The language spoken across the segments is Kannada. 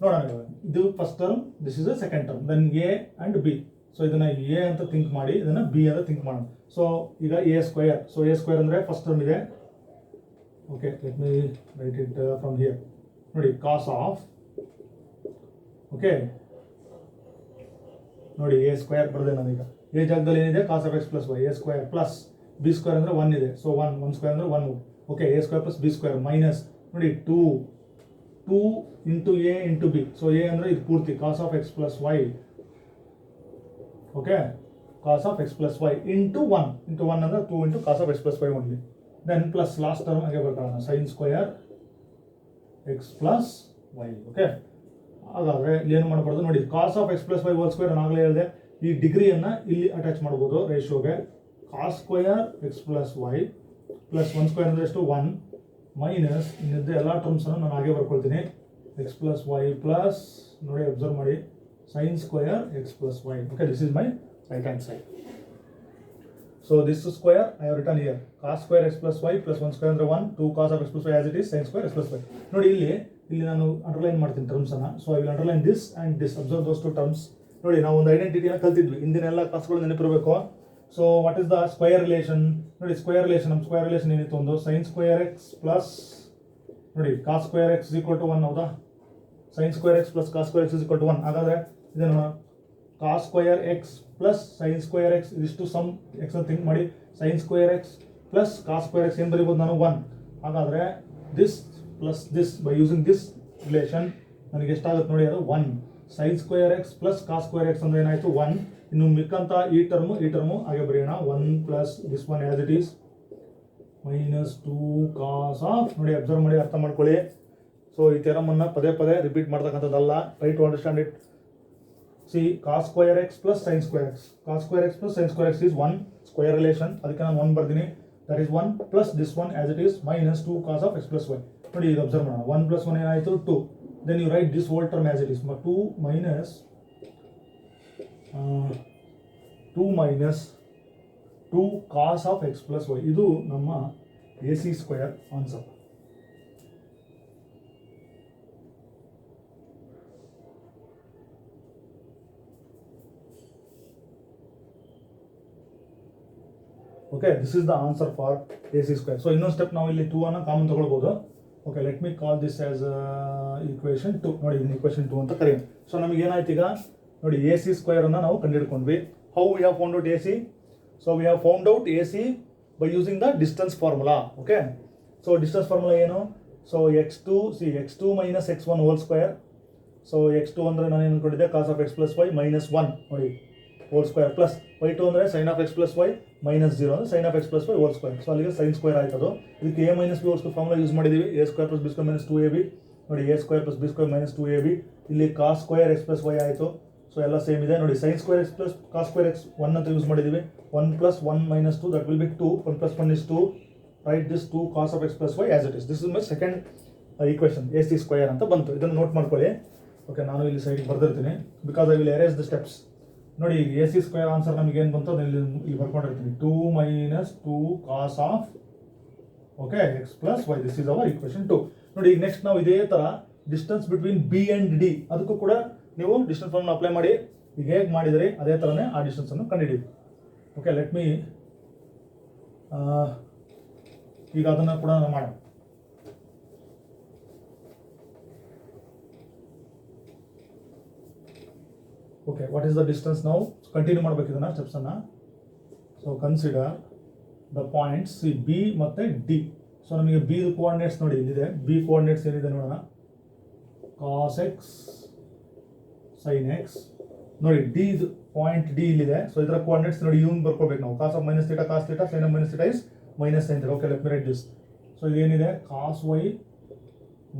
ನೋಡೋಣ ಇವಾಗ. ಇದು first term, this is a second term, then A and B. So ಇದನ್ನ ಎ ಅಂತ ಥಿಂಕ್ ಮಾಡಿ, ಇದನ್ನ ಬಿ ಅಂತ ಥಿಂಕ್ ಮಾಡೋಣ. ಸೊ ಈಗ A square. So A square ಅಂದ್ರೆ ಫಸ್ಟ್ ಟರ್ಮ್ ಇದೆ. Okay, let me write it from here. ನೋಡಿ, ಕಾಸ್ ಆಫ್, ಓಕೆ ನೋಡಿ ಎ ಸ್ಕ್ವೇರ್ ಬರದೆ ನಾನೀಗ ಎ ಜಾಗದಲ್ಲಿ ಏನಿದೆ, cos of X plus y. A square plus B square ಅಂದ್ರೆ 1 ಇದೆ. ಸೊ 1 ಸ್ಕ್ವೇರ್ ಅಂದ್ರೆ 1. Okay, A square plus B square minus ನೋಡಿ 2 into A into B. So A ಅಂದ್ರೆ ಇದು ಪೂರ್ತಿ cos of X plus y. Okay, cos of X plus y into 1 ಅಂದ್ರೆ 2 into cos of X plus y only. Then plus last term ಹಾಗೆ ಬರ್ಕೊಳ್ಳೋಣ, sine square X plus y. Okay, ಹಾಗಾದ್ರೆ ಏನು ಮಾಡಬಾರ್ದು ನೋಡಿ, cos of X plus y whole square ನಾನು ಆಗಲೇ ಹೇಳಿದೆ. ಈ ಡಿಗ್ರಿಯನ್ನು ಇಲ್ಲಿ ಅಟ್ಯಾಚ್ ಮಾಡ್ಬೋದು ರೇಷಿಯೋಗೆ. Cos square X plus y plus 1 square ಅಂದರೆ ಎಷ್ಟು, 1 ಮೈನಸ್ ಇನ್ನಿದ್ದ ಎಲ್ಲ ಟರ್ಮ್ಸನ್ನು ನಾನು ಹಾಗೆ ಬರ್ಕೊಳ್ತೀನಿ. ಎಕ್ಸ್ ಪ್ಲಸ್ ವೈ ಪ್ಲಸ್ ನೋಡಿ ಅಬ್ಸರ್ವ್ ಮಾಡಿ sine square X plus y. Okay, this is my right hand side. So this square I have return here. Cos square X plus y plus 1 square ಅಂದರೆ 1, 2 cos of X plus y as it is, sine square X plus y. ನೋಡಿ ಇಲ್ಲಿ ನಾನು ಅಂಡರ್ಲೈನ್ ಮಾಡ್ತೀನಿ ಟರ್ಮ್ಸನ್ನು. So I will underline this and this, observe those two terms. ನೋಡಿ, ನಾವು ಒಂದು ಐಡೆಂಟಿಟಿಯನ್ನು ಕಲ್ತಿದ್ವಿ, ಹಿಂದಿನೆಲ್ಲ ಕ್ಲಾಸ್ಗಳು ನೆನಪಿರಬೇಕು. So what is the square relation? ನೋಡಿ, ಸ್ಕ್ವೇರ್ ರಿಲೇಷನ್, ನಮ್ಮ ಸ್ಕ್ವೇರ್ ರಿಲೇಷನ್ ಏನಿತ್ತು, ಒಂದು ಸೈನ್ ಸ್ಕ್ವೇರ್ ಎಕ್ಸ್ ಪ್ಲಸ್ ನೋಡಿ cos square x equal to 1 ಹೌದಾ. Sine square X plus cos square x equal to 1. ಹಾಗಾದ್ರೆ ಇದನ್ನು cos square X plus sine square X ಇದಿಷ್ಟು ಸಮ್ ಎಕ್ಸ್ ಅಂತ ಥಿಂಕ್ ಮಾಡಿ. Sine square X plus cos square X ಏನು ಬರೀಬೋದು ನಾನು, 1. ಹಾಗಾದರೆ this plus this by using this relation ನನಗೆ ಎಷ್ಟಾಗುತ್ತೆ ನೋಡಿ, ಅದು 1. Sine square X plus cos square X ಅಂದ್ರೆ ಏನಾಯಿತು, 1. ಇನ್ನು ಮಿಕ್ಕಂತ ಈ ಟರ್ಮು ಹಾಗೆ ಬರೆಯೋಣ, 1 plus this one as it is minus 2 cos of ನೋಡಿ ಅಬ್ಸರ್ವ್ ಮಾಡಿ, ಅರ್ಥ ಮಾಡ್ಕೊಳ್ಳಿ. ಸೊ ಈ ಥೆರಮನ್ನು ಪದೇ ಪದೇ ರಿಪೀಟ್ ಮಾಡ್ತಕ್ಕಂಥದ್ದಲ್ಲ. Try to understand it. See cos square X plus sine square x, cos square X plus sine square x is 1 square relation. ಅದಕ್ಕೆ ನಾನು 1 ಬರ್ತೀನಿ. That is 1 plus this one as it is minus 2 cos of X plus y. ನೋಡಿ ಇದು ಅಬ್ಸರ್ವ್ ಮಾಡೋಣ, 1 ಪ್ಲಸ್ 1 ಏನಾಯಿತು, 2. Then you write this whole term as it is 2 minus 2 cos of X plus Y. ಇದು ನಮ್ಮ A C square answer. Okay, this is the answer for A C square. So ಇನ್ನೊಂದು ಸ್ಟೆಪ್ ನಾವು ಇಲ್ಲಿ 2 ಅನ್ನು ಕಾಮನ್ ತಗೊಳ್ಬೋದು. Okay, let me call this as equation 2. ನೋಡಿ ಇದನ್ನ ಈಕ್ವೇಷನ್ 2 ಅಂತ ಕರೆಯೋಣ. ಸೊ ನಮಗೆ ಏನಾಯ್ತು ಈಗ ನೋಡಿ, ಎ ಸಿ ಸ್ಕ್ವೇರ್ ಅನ್ನು ನಾವು ಕಂಡುಹಿಡ್ಕೊಂಡ್ವಿ. How we have found out A C? So we have found out A C by using the distance formula. Okay, so distance formula ಏನು? So x2 minus x1 whole square. So x2 ಅಂದರೆ ನಾನು ಏನು ಅನ್ಕೊಂಡಿದ್ದೆ, cos of X plus y minus 1 ನೋಡಿ ಹೋಲ್ ಸ್ಕ್ವೇರ್ ಪ್ಲಸ್ y2 ಅಂದರೆ sine of X plus y minus 0 ಅಂದರೆ sine of X plus y whole square. So ಅಲ್ಲಿಗೆ ಸೈನ್ ಸ್ಕ್ವೇರ್ ಆಯ್ತದು. ಇದಕ್ಕೆ a minus b whole square formula use ಮಾಡಿದ್ದೀವಿ. A square plus B square minus 2ab. ನೋಡಿ A square plus B square minus 2ab. ಇಲ್ಲಿ cos square X plus y ಆಯಿತು. ಸೊ ಎಲ್ಲ ಸೇಮ್ ಇದೆ ನೋಡಿ. Sine square X plus cos square x 1 ಅಂತ ಯೂಸ್ ಮಾಡಿದ್ದೀವಿ. 1 plus 1 minus 2 that will be 2. 1 plus 1 is 2. Right this 2 cos of X plus y as it is. This is my second equation, A C square ಅಂತ ಬಂತು. ಇದನ್ನು ನೋಟ್ ಮಾಡ್ಕೊಳ್ಳಿ. ಓಕೆ, ನಾನು ಇಲ್ಲಿ ಸೈಡ್ಗೆ ಬರ್ದಿರ್ತೀನಿ because I will erase the steps. ನೋಡಿ ಎ ಸಿ ಸ್ಕ್ವೇರ್ ಆನ್ಸರ್ ನಮಗೆ ಏನು ಬಂತು ಅದನ್ನು ಇಲ್ಲಿ ಬರ್ಕೊಂಡಿರ್ತೀನಿ. 2 minus 2 cos of okay x plus y. This is our equation 2. ನೋಡಿ ಈಗ ನೆಕ್ಸ್ಟ್ ನಾವು ಇದೇ ಥರ distance between B and D ಅದಕ್ಕೂ ಕೂಡ ನೀವು ಡಿಸ್ಟೆನ್ಸ್ ಫಾರ್ಮನ್ನು ಅಪ್ಲೈ ಮಾಡಿ. ಈಗ ಹೇಗೆ ಮಾಡಿದರೆ ಅದೇ ಥರನೇ ಆ ಡಿಸ್ಟೆನ್ಸನ್ನು ಕಂಡುಹಿಡಿಯಿರಿ. ಓಕೆ, ಲೆಟ್ ಮೀ ಈಗ ಅದನ್ನು ಕೂಡ ನಾವು ಮಾಡೋಣ. Okay, what is the distance ನಾವು ಕಂಟಿನ್ಯೂ ಮಾಡಬೇಕು ಇದನ್ನು ಸ್ಟೆಪ್ಸನ್ನು. So consider the points C B ಮತ್ತು ಡಿ. ಸೊ ನಮಗೆ ಬಿದು ಕೋಆರ್ಡಿನೇಟ್ಸ್ ನೋಡಿ ಇಲ್ಲಿದೆ. ಬಿ ಕೋಆರ್ಡಿನೇಟ್ಸ್ ಏನಿದೆ ನೋಡೋಣ, ಕಾಸ್ ಎಕ್ಸ್ ಸೈನ್ ಎಕ್ಸ್. ನೋಡಿ ಡಿ ಇದು ಪಾಯಿಂಟ್ ಡಿ ಇಲ್ಲಿದೆ. ಸೊ ಇದರ ಕೋಆರ್ಡಿನೇಟ್ಸ್ ನೋಡಿ ಇವನ್ ಬರ್ಕೋಬೇಕು ನಾವು. Cos of minus theta cos theta, sine of minus theta is minus sine theta. Okay, let me write this. So ಇದೇನಿದೆ, cos Y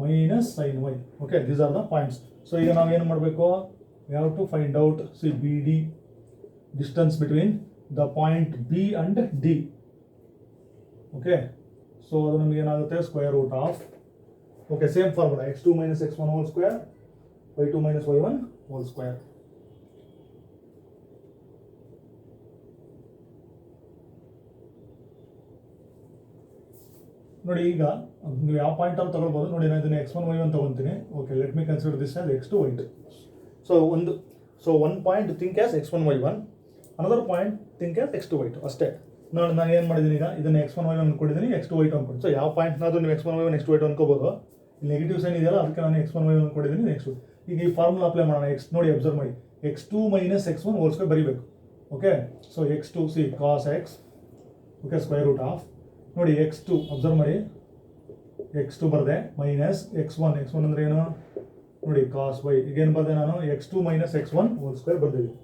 minus sine Y. Okay, these are the points. So ಈಗ ನಾವು ಏನು ಮಾಡಬೇಕು, we have to find out see BD distance between the point B and D. Okay, so ಅದು ನಮಗೆ ಏನಾಗುತ್ತೆ, square root of okay same formula x2 minus x1 whole square y2 minus y1 whole square. ನೋಡಿ ಈಗ ನೀವು ಯಾವ ಪಾಯಿಂಟ್ ಅಂತ ತಗೊಳ್ಬೋದು ನೋಡಿ. ನಾನು ಇದನ್ನು x1 y1 ತಗೊತೀನಿ. Okay, let me consider this as x2 y2. So one point think as x1 y1, another point think as x2 y2 ಅಷ್ಟೇ. ನೋಡಿ ನಾನು ಏನು ಮಾಡಿದ್ದೀನಿ ಈಗ, ಇದನ್ನು x1 y1 ಅನ್ಕೊಂಡಿದ್ದೀನಿ, x2 y2 ಅನ್ಕೊಂಡು. ಸೊ ಯಾವ ಪಾಯಿಂಟ್ನಾದ್ರೂ ನೀವು x1 y1 x2 y2 ಅನ್ಕೋಬೋದು. ಇಲ್ಲಿ ನೆಗೆಟಿವ್ ಸೈನ್ ಇದೆಯಲ್ಲ, ಅದಕ್ಕೆ ನಾನು x1 y1 ಅನ್ಕೊಂಡಿದ್ದೀನಿ, x2. ಈಗ ಈ ಫಾರ್ಮುಲಾ ಅಪ್ಲೈ ಮಾಡೋಣ. ನೋಡಿ ಅಬ್ಸರ್ವ್ ಮಾಡಿ, x2 minus x1 whole square ಬರೀಬೇಕು. Okay, so x2 see cos x, okay, square root of ನೋಡಿ x2 ಅಬ್ಸರ್ವ್ ಮಾಡಿ, x2 ಬರದೆ ಮೈನಸ್ x1 ಅಂದ್ರೆ ಏನು ನೋಡಿ ಕಾಸ್ y. ಈಗೇನು ಬರದೆ ನಾನು x2 minus x1 whole square ಬರ್ದಿದ್ದೀನಿ.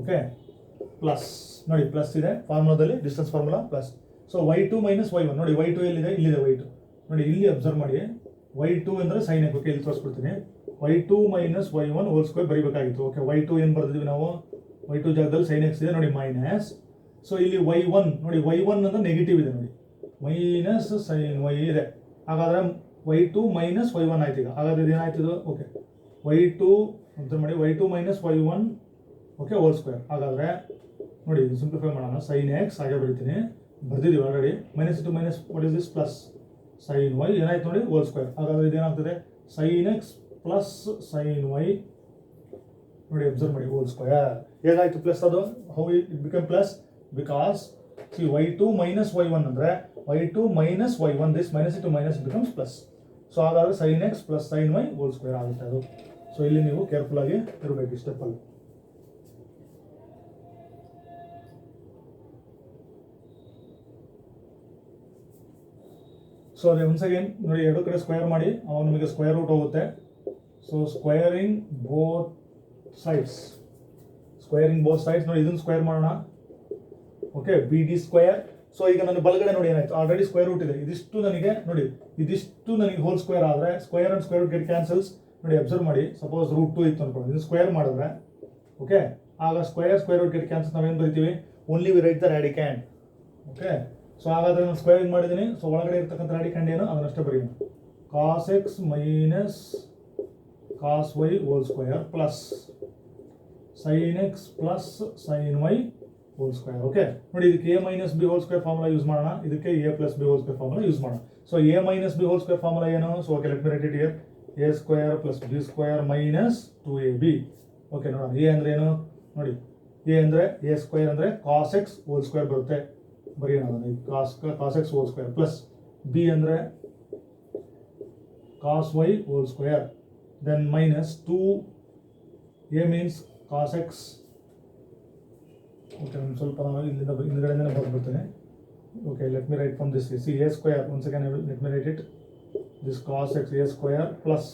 ಓಕೆ, ಪ್ಲಸ್ ನೋಡಿ ಪ್ಲಸ್ ಇದೆ ಫಾರ್ಮುಲಾದಲ್ಲಿ, distance formula plus. So y2 minus y1 ನೋಡಿ, y2 ಎಲ್ಲಿದೆ, ಇಲ್ಲಿದೆ y2 ನೋಡಿ, ಇಲ್ಲಿ ಅಬ್ಸರ್ವ್ ಮಾಡಿ y2 ಅಂದರೆ ಸೈನ್ ಹಾಕಿ. ಓಕೆ, ಇಲ್ಲಿ ತೋರಿಸ್ಬಿಡ್ತೀನಿ. y2 minus y1 whole square ಬರೀಬೇಕಾಗಿತ್ತು. ಓಕೆ, y2 ಏನು ಬರ್ದಿದ್ವಿ ನಾವು, y2 ಜಾಗದಲ್ಲಿ ಸೈನ್ ಎಕ್ಸ್ ಇದೆ ನೋಡಿ ಮೈನಸ್. ಸೊ ಇಲ್ಲಿ y1 ನೋಡಿ, y1 ಅಂದ್ರೆ ನೆಗೆಟಿವ್ ಇದೆ ನೋಡಿ, ಮೈನಸ್ ಸೈನ್ y ಇದೆ. ಹಾಗಾದ್ರೆ y2 ಮೈನಸ್ y1 ಆಯ್ತು. ಈಗ ಹಾಗಾದ್ರೆ ಇದೇನಾಯ್ತು ಇದು, ಓಕೆ, y2 ಅಬ್ಸರ್ವ್ ಮಾಡಿ, y2 minus y1 okay whole square. ಹಾಗಾದ್ರೆ ನೋಡಿ ಇದು ಸಿಂಪ್ಲಿಫೈ ಮಾಡೋಣ. ಸೈನ್ ಎಕ್ಸ್ ಹಾಗೆ ಬರೀತೀನಿ, ಬರ್ದಿದ್ದೀವಿ already. Minus to minus what is this plus sine y ಏನಾಯ್ತು ನೋಡಿ ಹೋಲ್ ಸ್ಕ್ವೇರ್. ಹಾಗಾದ್ರೆ ಇದೇನಾಗ್ತದೆ, sine x plus sine y ನೋಡಿ ಅಬ್ಸರ್ವ್ ಮಾಡಿ ಹೋಲ್ ಸ್ಕ್ವೇರ್. ಹೇಗಾಯ್ತು ಪ್ಲಸ್ ಅದು, how it become plus, because see y2 minus y1 ಅಂದರೆ y2 minus y1, this minus to minus becomes plus. So ಹಾಗಾದ್ರೆ sine x plus sine y whole square ಆಗುತ್ತೆ ಅದು. ಸೊ ಇಲ್ಲಿ ನೀವು ಕೇರ್ಫುಲ್ ಆಗಿ ಇರಬೇಕು ಈ ಸ್ಟೆಪ್ಪಲ್ಲಿ. ಸೊ ಅದೇ ಒನ್ಸ್ ಅಗೇನ್ ನೋಡಿ, ಎರಡು ಕಡೆ ಸ್ಕ್ವೇರ್ ಮಾಡಿ, ಅವಾಗ ನಿಮಗೆ ಸ್ಕ್ವೇರ್ ರೂಟ್ ಹೋಗುತ್ತೆ. ಸೊ ಸ್ಕ್ವೇರಿಂಗ್ ಬೋತ್ ಸೈಡ್ಸ್ ನೋಡಿ, ಇದನ್ನು ಸ್ಕ್ವೇರ್ ಮಾಡೋಣ. Okay, B D square. So ಈಗ ನನ್ನ ಬಲಗಡೆ ನೋಡಿ ಏನಾಯ್ತು, ಆಲ್ರೆಡಿ ಸ್ಕ್ವೇರ್ ರೂಟ್ ಇದೆ. ಇದಿಷ್ಟು ನನಗೆ ನೋಡಿ, ಇದಿಷ್ಟು ನನಗೆ ಹೋಲ್ ಸ್ಕ್ವೇರ್ ಆದರೆ square and square root get cancels ನೋಡಿ. ಅಬ್ಸರ್ವ್ ಮಾಡಿ, ಸಪೋಸ್ ರೂಟ್ 2 ಇತ್ತು ಅನ್ಕೊಂಡು, ಇದು ಸ್ಕ್ವೇರ್ ಮಾಡಿದ್ರೆ ಓಕೆ, ಆಗ ಸ್ಕ್ವೇರ್ ರೂಟ್ ಗೆಟ್ ಕ್ಯಾನ್ಸಲ್ಸ್ ನಾವೇನು ಬರಿತೀವಿ, only we write the radicand. Okay, so ಹಾಗಾದ್ರೆ ನಾನು ಸ್ಕ್ವೇರಿಂಗ್ ಮಾಡಿದ್ದೀನಿ. ಸೊ ಒಳಗಡೆ ಇರ್ತಕ್ಕಂಥ ರ್ಯಾಡಿಕ್ಯಾಂಡ್ ಏನು ಅದನ್ನಷ್ಟೇ ಬರೆಯೋಣ. Cos x minus cos y whole square plus sine x plus sine y whole square. Okay, ನೋಡಿ ಇದಕ್ಕೆ a minus b whole square formula use ಮಾಡೋಣ, ಇದಕ್ಕೆ a plus b whole square formula use ಮಾಡೋಣ. So a minus b whole square formula ಏನು, so okay let me write it here, a square plus B square minus 2ab. Okay, ನೋಡೋಣ ಎ ಅಂದ್ರೆ ಏನು ನೋಡಿ, ಎ ಅಂದರೆ ಎ ಸ್ಕ್ವೇರ್ ಅಂದರೆ ಕಾಸ್ ಎಕ್ಸ್ ಹೋಲ್ ಸ್ಕ್ವೇರ್ ಬರುತ್ತೆ, ಬರೆಯೋಣ cos x whole square plus b ಅಂದರೆ cos y whole square, then minus 2a means cos x. Okay, ಒಂದು ಸ್ವಲ್ಪ ನಾನು ಇಲ್ಲಿಂದ ಹಿಂದ್ಗಡೆಯಿಂದನೇ ಬರ್ಬಿಡ್ತೇನೆ. Okay, let me write from this, see a square once again let me write it, this cos x a square plus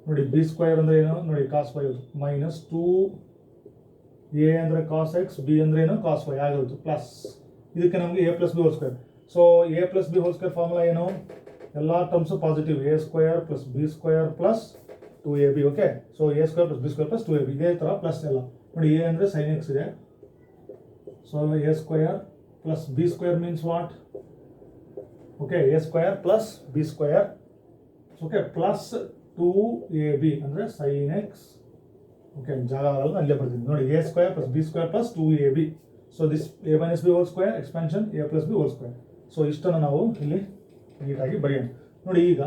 ನೋಡಿ ಬಿ ಸ್ಕ್ವೇರ್ ಅಂದರೆ ಏನು ನೋಡಿ ಕಾಸ್ ವೈ ಮೈನಸ್ 2a ಅಂದರೆ ಕಾಸ್ ಎಕ್ಸ್, ಬಿ ಅಂದರೆ ಏನು ಕಾಸ್ ವೈ ಆಗೋದು ಪ್ಲಸ್ ಇದಕ್ಕೆ ನಮಗೆ A plus b whole square. So A plus b whole square formula ಏನು, ಎಲ್ಲ terms positive, A square plus B square plus 2ab. Okay, so A square plus B square plus 2ab ಇದೇ ಥರ ಪ್ಲಸ್ ಎಲ್ಲ ನೋಡಿ. ಎ ಅಂದರೆ ಸೈನ್ ಎಕ್ಸ್ ಇದೆ, so A square plus B square means what, okay, A square plus B square okay plus 2ab ಅಂದರೆ ಸೈನ್ ಎಕ್ಸ್. ಓಕೆ, ಜಾಗ ಆಗಲ್ಲ ಅಲ್ಲೇ ಬರ್ತೀನಿ ನೋಡಿ, A square plus B square plus 2ab. So this a minus b whole square expansion a plus b whole square. So ಇಷ್ಟನ್ನು ನಾವು ಇಲ್ಲಿ ನೀಟಾಗಿ ಬರೆಯೋಣ ನೋಡಿ. ಈಗ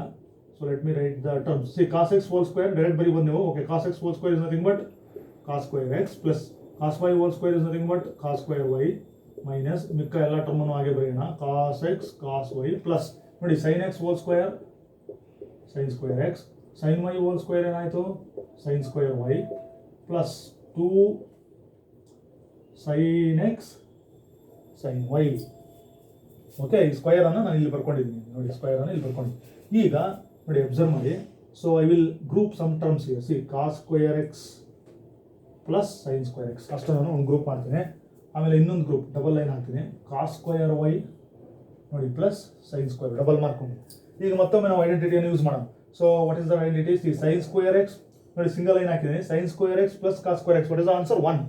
so let me write the terms. See cos x whole square direct ಬರೀಬೋದು ನೀವು. Okay, cos x whole square is nothing but cos square X plus cos y whole square is nothing but cos square y minus ಮಿಕ್ಕ ಎಲ್ಲ ಟರ್ಮನ್ನು ಹಾಗೆ ಬರೆಯೋಣ, cos x cos y plus ನೋಡಿ sine x whole square sine square x, sine y whole square ಏನಾಯಿತು sine square y plus 2 sine x sine Y. Okay, ಈ ಸ್ಕ್ವೇರನ್ನು ನಾನು ಇಲ್ಲಿ ಬರ್ಕೊಂಡಿದ್ದೀನಿ ನೋಡಿ, ಸ್ಕ್ವೇರನ್ನು ಇಲ್ಲಿ ಬರ್ಕೊಂಡಿದ್ದೀನಿ. ಈಗ ನೋಡಿ ಅಬ್ಸರ್ವ್ ಮಾಡಿ, so I will group some terms here. See cos square X plus sine square X ಅಷ್ಟು ನಾನು ಒಂದು ಗ್ರೂಪ್ ಮಾಡ್ತೀನಿ. ಆಮೇಲೆ ಇನ್ನೊಂದು ಗ್ರೂಪ್ ಡಬಲ್ ಲೈನ್ ಹಾಕ್ತೀನಿ, ಕಾಸ್ ಸ್ಕ್ವೇರ್ ವೈ ನೋಡಿ ಪ್ಲಸ್ ಸೈನ್ ಸ್ಕ್ವೇರ್ ಡಬಲ್ ಮಾಡ್ಕೊಂಡು. ಈಗ ಮತ್ತೊಮ್ಮೆ ನಾವು ಐಡೆಂಟಿಟಿಯನ್ನು ಯೂಸ್ ಮಾಡೋಣ. So what is the identity, see sine square x ನೋಡಿ ಸಿಂಗಲ್ ಲೈನ್ ಹಾಕಿದ್ದೀನಿ, sine square X plus cos square x. What is the answer 1.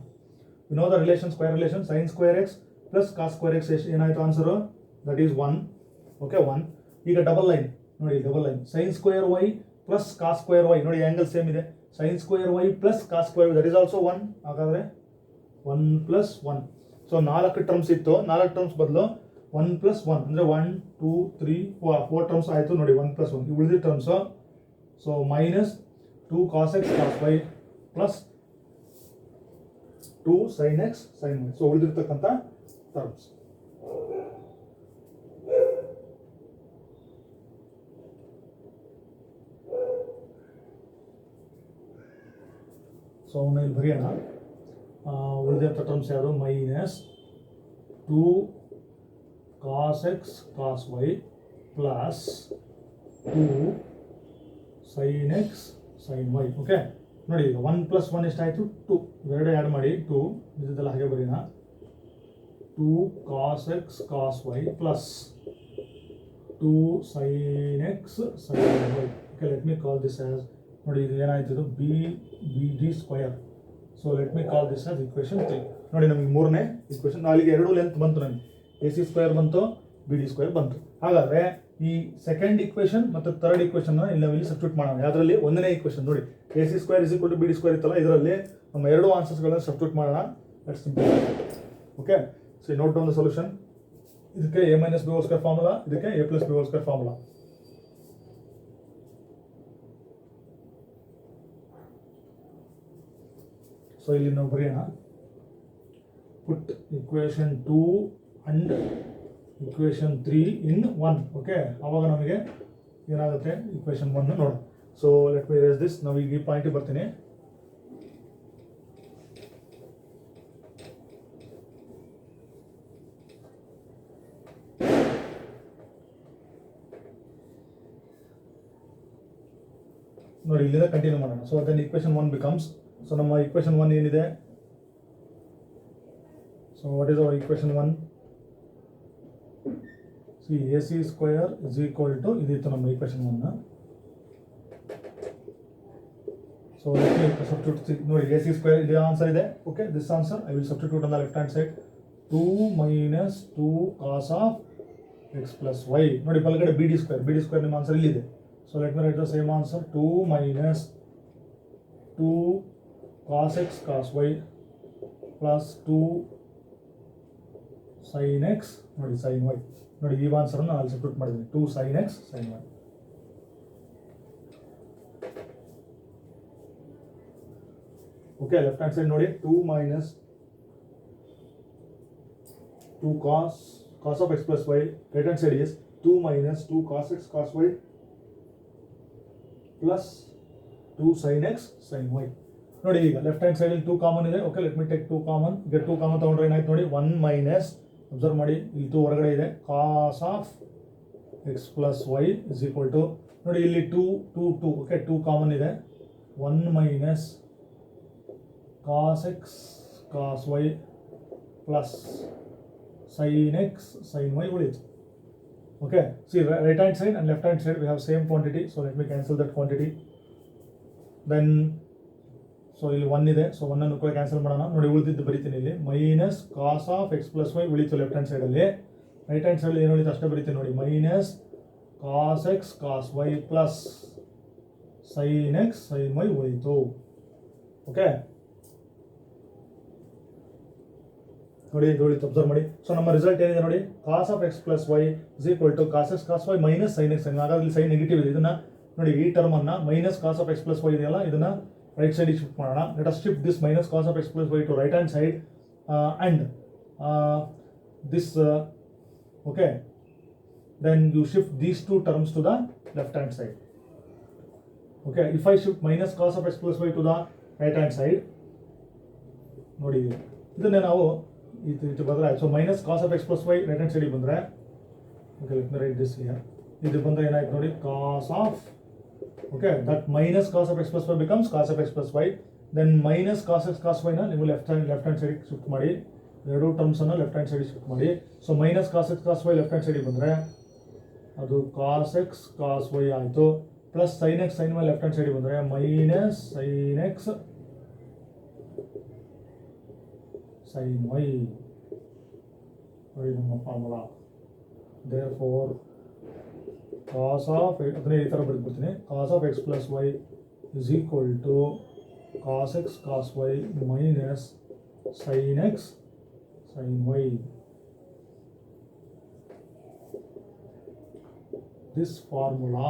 You know the relation, square relation, sine square X plus cos square x ಏನಾಯಿತು ಆನ್ಸರು, ದಟ್ ಈಸ್ 1. ಓಕೆ 1. ಈಗ ಡಬಲ್ ಲೈನ್ ನೋಡಿ, double line sign square y plus cos square y ನೋಡಿ ಆ್ಯಂಗಲ್ ಸೇಮ್ ಇದೆ, sin square y plus cos square y, that is also 1. ಹಾಗಾದ್ರೆ 1 plus 1. ಸೊ 4 ಟರ್ಮ್ಸ್ ಇತ್ತು, 4 ಟರ್ಮ್ಸ್ ಬದಲು 1 plus 1 ಅಂದರೆ 1 2 3 4 ಟರ್ಮ್ಸ್ ಆಯಿತು ನೋಡಿ. 1 plus 1 ಉಳಿದ terms. So minus 2 cos x cos y plus 2 sin x sin y. So ಉಳಿದಿರ್ತಕ್ಕಂಥ ಟರ್ಮ್ಸ್. ಸೊ ಅವನ್ನ ಇಲ್ಲಿ ಬರೆಯೋಣ. ಉಳಿದಂಥ ಟರ್ಮ್ಸ್ ಯಾವುದು? Minus 2 cos x cos y plus 2 sin x sin y. Okay ನೋಡಿ, ಈಗ 1 plus 1 ಎಷ್ಟಾಯಿತು? 2. ಇವೆರಡು ಆ್ಯಡ್ ಮಾಡಿ 2 ಇದೆಲ್ಲ ಹಾಗೆ ಬರೀನಾ. 2 cos x cos y plus 2 sin x sin y. Okay, let me call this as, ನೋಡಿ ಇದು ಏನಾಯ್ತು, ಇದು B D square. So let me call this as equation 3. ನೋಡಿ ನಮಗೆ ಮೂರನೇ ಇಕ್ವೇಷನ್. ಅಲ್ಲಿಗೆ ಎರಡು ಲೆಂತ್ ಬಂತು, ನನಗೆ ಎ ಸಿ ಸ್ಕ್ವೇರ್ ಬಂತು, ಬಿ ಡಿ ಸ್ಕ್ವೇರ್ ಬಂತು. ಹಾಗಾದರೆ ಈ ಸೆಕೆಂಡ್ ಇಕ್ವೇಷನ್ ಮತ್ತು ಥರ್ಡ್ ಇಕ್ವೇಷನ್ ಇಲ್ಲಿ ನಾವಿಲ್ಲಿ ಸಬ್ಸ್ಟಿಟ್ಯೂಟ್ ಮಾಡೋಣ. ಅದರಲ್ಲಿ ಒಂದನೇ ಇಕ್ವೇಷನ್ ನೋಡಿ, A C square is equal to B D square ಇತ್ತಲ್ಲ, ಇದರಲ್ಲಿ ನಮ್ಮ ಎರಡು ಆನ್ಸರ್ಸ್ಗಳನ್ನು ಸಬ್ಸ್ಟಿಟ್ಯೂಟ್ ಮಾಡೋಣ. Let's simple. Okay, so note down the solution. ಇದಕ್ಕೆ a minus b whole square formula, ಇದಕ್ಕೆ a plus b whole square formula. So ಇಲ್ಲಿ ನಾವು ಬರೆಯೋಣ, ಪುಟ್ equation 2 and equation 3 in 1. Okay, ಆವಾಗ ನಮಗೆ ಏನಾಗುತ್ತೆ, ಇಕ್ವೇಷನ್ 1 ನೋಡೋಣ. So let me erase this. ನಾವು ಈಗ ಈ ಪಾಯಿಂಟಿಗೆ ಬರ್ತೀನಿ. ನೋಡಿ ಇಲ್ಲಿಂದ ಕಂಟಿನ್ಯೂ ಮಾಡೋಣ. So then equation 1 becomes, so ನಮ್ಮ ಇಕ್ವೇಷನ್ 1 ಏನಿದೆ? So what is our equation 1? See A C square is equal to, ಇದಿತ್ತು ನಮ್ಮ ಇಕ್ವೇಷನ್ 1. ಸೊ ಸಬ್ಸ್ಟಿಟ್ಯೂಟ್ ನೋಡಿ, ಎ ಸಿ ಸ್ಕ್ವೇರ್ ಇಲ್ಲಿ ಆನ್ಸರ್ ಇದೆ. Okay, this answer I will substitute on the left hand side. 2 minus 2 cos of x plus y. ನೋಡಿ ಬಲಗಡೆ ಬಿ ಡಿ ಸ್ಕ್ವೇರ್ ನಿಮ್ಮ ಆನ್ಸರ್ ಇಲ್ಲಿದೆ. So let me write the same answer. 2 minus 2 cos x cos y plus 2 sin x ನೋಡಿ sin y. ನೋಡಿ ಈ ಆನ್ಸರನ್ನು ನಾನು ಸಬ್ಸ್ಟಿಟ್ಯೂಟ್ ಮಾಡಿದ್ದೀನಿ. 2 sin x sin y. Okay, left hand side ನೋಡಿ, 2 minus 2 cos of x plus y. Right hand side is 2 minus 2 cos x cos y plus 2 sin x sin y. ನೋಡಿ ಈಗ ಲೆಫ್ಟ್ ಹ್ಯಾಂಡ್ ಸೈಡ್ 2 ಕಾಮನ್ ಇದೆ. Okay, let me take 2 common. ಈಗ 2 ಕಾಮನ್ ತಗೊಂಡ್ರೆ ಏನಾಯ್ತು ನೋಡಿ, 1 ಮೈನಸ್, ಅಬ್ಸರ್ವ್ ಮಾಡಿ ಇಲ್ಲಿ 2 ಹೊರಗಡೆ ಇದೆ, cos of x plus y is equal to, ನೋಡಿ ಇಲ್ಲಿ 2 2 2. ಓಕೆ, 2 ಕಾಮನ್ ಇದೆ. 1 minus cos x cos y plus sin x sin y ಉಳಿತು. Okay, C right hand side and left hand side we have same quantity, so let me cancel that quantity. Then so ಇಲ್ಲಿ 1 ಇದೆ, ಸೊ 1 ಅನ್ನು ಕೂಡ ಕ್ಯಾನ್ಸಲ್ ಮಾಡೋಣ. ನೋಡಿ ಉಳಿದಿದ್ದು ಬರಿತೀನಿ ಇಲ್ಲಿ, minus cos of X plus y ಉಳಿತು ಲೆಫ್ಟ್ ಹ್ಯಾಂಡ್ ಸೈಡಲ್ಲಿ. ರೈಟ್ ಹ್ಯಾಂಡ್ ಸೈಡಲ್ಲಿ ಏನು ಉಳಿತು ಅಷ್ಟೇ ಬರಿತೀನಿ ನೋಡಿ, minus cos x cos y plus sine x sine y ಉಳಿತು. ಓಕೆ, ನೋಡಿ ಇದು ಉಳಿತು, ಅಬ್ಸರ್ವ್ ಮಾಡಿ. ಸೊ ನಮ್ಮ ರಿಸಲ್ಟ್ ಏನಿದೆ ನೋಡಿ, cos of X plus y is equal to cos x cos Y minus sine x. ಹಾಗಾಗಿ ಸೈನ್ ನೆಗೆಟಿವ್ ಇದೆ. ಇದನ್ನ ನೋಡಿ, ಈ ಟರ್ಮ್ ಅನ್ನ minus cos of X plus y ಇದೆಯಲ್ಲ, ಇದನ್ನ ರೈಟ್ ಸೈಡ್ ಶಿಫ್ಟ್ ಮಾಡೋಣ. Let us shift this minus cos of X plus y to right hand side and this. Okay, then you shift these two terms to the left hand side. Okay, if I shift minus cos of X plus y to the right hand side, ನೋಡಿ ಇದನ್ನೇ ನಾವು ಇದು ಬಂದರೆ, so minus cos of X plus y right hand ಸೈಡಿಗೆ ಬಂದರೆ, okay let me write this here. ಇದು ಬಂದರೆ ಏನಾಯ್ತು ನೋಡಿ, cos of, okay, that minus cos of X plus y becomes cos of X plus y. Then minus cos x cos ವೈನ ನೀವು ಲೆಫ್ಟ್ ಹ್ಯಾಂಡ್ ಸೈಡಿಗೆ ಶಿಫ್ಟ್ ಮಾಡಿ, ಎರಡು ಟರ್ಮ್ಸನ್ನು ಲೆಫ್ಟ್ ಹ್ಯಾಂಡ್ ಸೈಡಿಗೆ ಶಿಫ್ಟ್ ಮಾಡಿ. So minus cos x cos y left hand ಸೈಡಿಗೆ ಬಂದರೆ ಅದು ಕಾಸ್ ಎಕ್ಸ್ ಕಾಸ್ ವೈ ಆಯಿತು, plus sine x sine y left hand ಸೈಡಿಗೆ ಬಂದರೆ minus sine x sin y. ನೋಡಿ ನಮ್ಮ ಫಾರ್ಮುಲಾ. therefore cos of ಅದನ್ನೇ ಈ ಥರ ಬರೆದ್ಬಿಡ್ತೀನಿ, cos of x plus y is equal to cos x cos y minus sin x sin y. This formula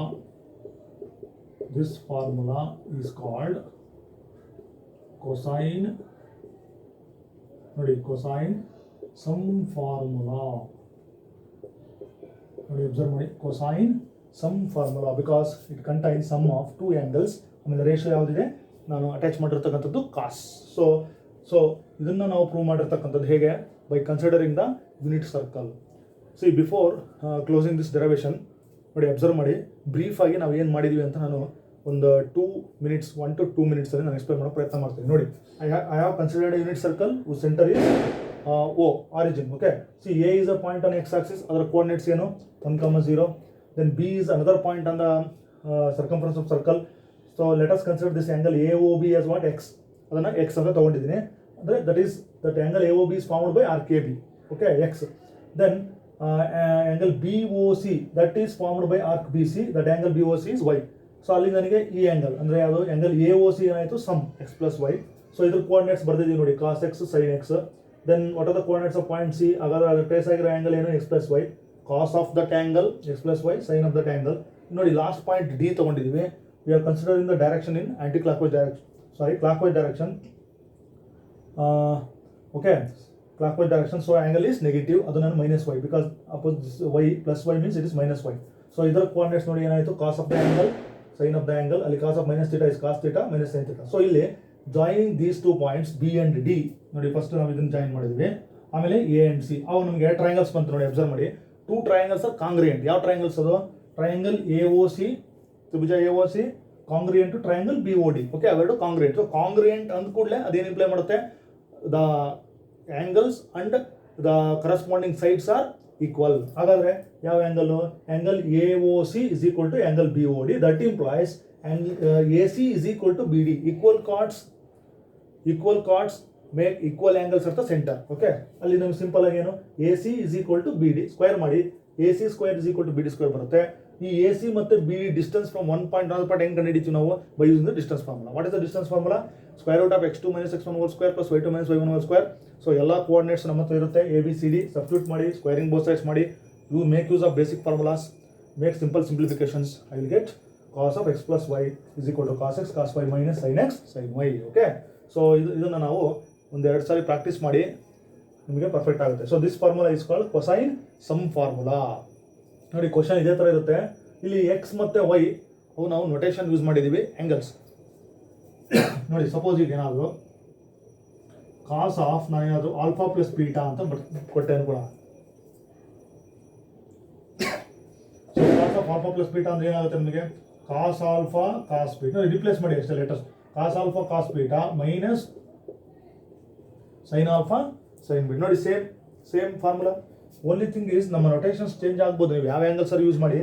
is called cosine sum formula. Observe my cosine sum formula because it contains sum of two angles. ಆಮೇಲೆ ರೇಷಿಯೋ ಯಾವುದಿದೆ, ನಾನು ಅಟ್ಯಾಚ್ ಮಾಡಿರ್ತಕ್ಕಂಥದ್ದು ಕಾಸ್. ಸೊ ಇದನ್ನು ನಾವು ಪ್ರೂವ್ ಮಾಡಿರ್ತಕ್ಕಂಥದ್ದು ಹೇಗೆ, by considering the unit circle. C before closing this derivation ನೋಡಿ, ಅಬ್ಸರ್ವ್ ಮಾಡಿ ಬ್ರೀಫಾಗಿ ನಾವು ಏನು ಮಾಡಿದ್ದೀವಿ ಅಂತ ನಾನು ಒಂದು 1 to 2 minutes ಅಲ್ಲಿ ನಾನು ಎಕ್ಸ್ಪ್ಲೇನ್ ಮಾಡೋ ಪ್ರಯತ್ನ ಮಾಡ್ತೀನಿ. ನೋಡಿ, I have considered unit circle whose center is O, origin. Okay, see A is a point on x axis, ಅದರ coordinates ಏನು 1, 0. Then B is another point on the circumference of circle. So let us consider this angle AOB as what, x. ಅದನ್ನು x ಅಂತ ತಗೊಂಡಿದ್ದೀನಿ. ಅಂದರೆ that angle AOB is formed by arc AB. Okay, x. Then angle BOC that is formed by arc BC. That angle BOC is y. So ಅಲ್ಲಿ ನನಗೆ ಈ ಆ್ಯಂಗಲ್ ಅಂದರೆ ಯಾವುದು ಆ್ಯಂಗಲ್ AOC ಏನಾಯಿತು, sum x plus y. So ಇದ್ರ ಕೋಆರ್ಡಿನೇಟ್ಸ್ ಬರ್ದಿದ್ದೀವಿ ನೋಡಿ, cos x sine x. Then what are the coordinates of point C, ಹಾಗಾದ್ರೆ ಅದು ಟ್ರೇಸ್ ಆಗಿರೋ ಆ್ಯಂಗಲ್ ಏನು, x plus y. Cos of that angle x plus y, sine of that angle. ನೋಡಿ ಲಾಸ್ಟ್ ಪಾಯಿಂಟ್ ಡಿ ತೊಗೊಂಡಿದ್ದೀವಿ. We are considering the direction in anti clockwise direction. Okay, clockwise direction. So angle is negative, ಅದು ನಾನು minus y, because oppose y plus y means it is minus y. So ಇದರ ಕೋಆರ್ಡಿನೇಟ್ಸ್ ನೋಡಿ ಏನಾಯಿತು, cos of the angle sin of the angle, ಅಲ್ಲಿ cos of minus theta is cos theta minus sin theta. So ಇಲ್ಲಿ joining these 2 points B and D ನೋಡಿ, ಫಸ್ಟ್ ನಾವು ಇದನ್ನು ಜಾಯಿನ್ ಮಾಡಿದ್ವಿ. ಆಮೇಲೆ A and C, ಅವು ನಮಗೆ ಟ್ರಯಾಂಗಲ್ಸ್ ಬಂತು ನೋಡಿ, ಅಬ್ಸರ್ವ್ ಮಾಡಿ. 2 triangles ಆರ್ ಕಾಂಗ್ರಿಯೆಂಟ್. ಯಾವ ಟ್ರಯಾಂಗಲ್ಸ್ ಅದು, ಟ್ರಯಾಂಗಲ್ AOC, ತ್ರಿಭುಜ AOC congruent to triangle BOD. Okay, ಅವೆರಡು ಕಾಂಗ್ರಿಯೆಂಟ್. ಸೊ ಕಾಂಗ್ರಿಯೆಂಟ್ ಅಂದ ಕೂಡಲೇ ಅದೇನು ಇಂಪ್ಲೈ ಮಾಡುತ್ತೆ, the angles and the corresponding sides are equal. ಹಾಗಾದ್ರೆ ಯಾವ angle, angle AOC is equal to angle BOD. that implies AC is equal to BD. equal chords make equal angles at the center. Okay, ಅಲ್ಲಿ ನಮ್ಗೆ ಸಿಂಪಲ್ ಆಗಿ ಏನು, AC is equal to BD square ಮಾಡಿ, AC square is equal to BD square ಬರುತ್ತೆ. ಈ AC ಮತ್ತು BD distance from one point another point ಹೆಂಗೆ ಕಂಡುಹಿಡಿತೀವಿ ನಾವು, by using the distance formula. What is the distance formula, square root of x2 minus x1 whole square plus y2 minus y1 whole square. So ಎಲ್ಲ ಕೋಆರ್ಡಿನೇಟ್ಸ್ ನಮ್ಮ ಹತ್ರ ಇರುತ್ತೆ, ABCD ಸಬ್ಸ್ಟಿಟ್ಯೂಟ್ ಮಾಡಿ, ಸ್ಕ್ವೇರಿಂಗ್ ಬೋತ್ ಸೈಡ್ಸ್ ಮಾಡಿ, you make use of basic formulas, make simple simplifications. I will get cos of x plus y is equal to cos x cos y minus sin x sin y. Okay, so ಇದನ್ನು ನಾವು ಒಂದೆರಡು ಸಾರಿ ಪ್ರಾಕ್ಟೀಸ್ ಮಾಡಿ ನಿಮಗೆ ಪರ್ಫೆಕ್ಟ್ ಆಗುತ್ತೆ. So this formula is called cosine sum formula. ನೋಡಿ ಕ್ವಶನ್ ಇದೇ ಥರ ಇರುತ್ತೆ. ಇಲ್ಲಿ ಎಕ್ಸ್ ಮತ್ತು ವೈ ಅವು ನಾವು ನೊಟೇಷನ್ ಯೂಸ್ ಮಾಡಿದ್ದೀವಿ, ಆ್ಯಂಗಲ್ಸ್. ನೋಡಿ ಸಪೋಸ್ ಈಗ ಏನಾದರೂ ಕಾಸ್ ಆಫ್ ನಾನೇನಾದರೂ ಆಲ್ಫಾ ಪ್ಲಸ್ ಬೀಟಾ ಅಂತ ಕೊಟ್ಟೆ ಅನ್ಕೊಳ. So cos of alpha plus beta ಅಂದ್ರೆ ಏನಾಗುತ್ತೆ ನಮಗೆ, cos alpha cos beta replace ಮಾಡಿ ಅಷ್ಟೇ latest. Cos alpha cos beta minus sine alpha sine beta. ನೋಡಿ same formula. Only thing is ನಮ್ಮ ನೊಟೇಷನ್ಸ್ ಚೇಂಜ್ ಆಗ್ಬೋದು, ನೀವು ಯಾವ ಆ್ಯಂಗಲ್ ಸರ್ ಯೂಸ್ ಮಾಡಿ,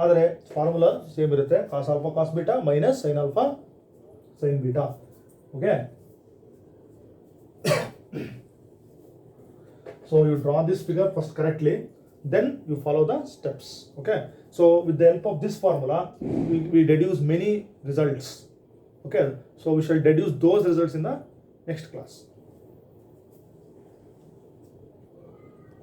ಆದರೆ ಫಾರ್ಮುಲಾ ಸೇಮ್ ಇರುತ್ತೆ. Cos alpha cos beta minus sine alpha sine beta. Okay, so you draw this figure first correctly, then you follow the steps. Okay, so with the help of this formula we deduce many results. Okay, so we shall deduce those results in the next class.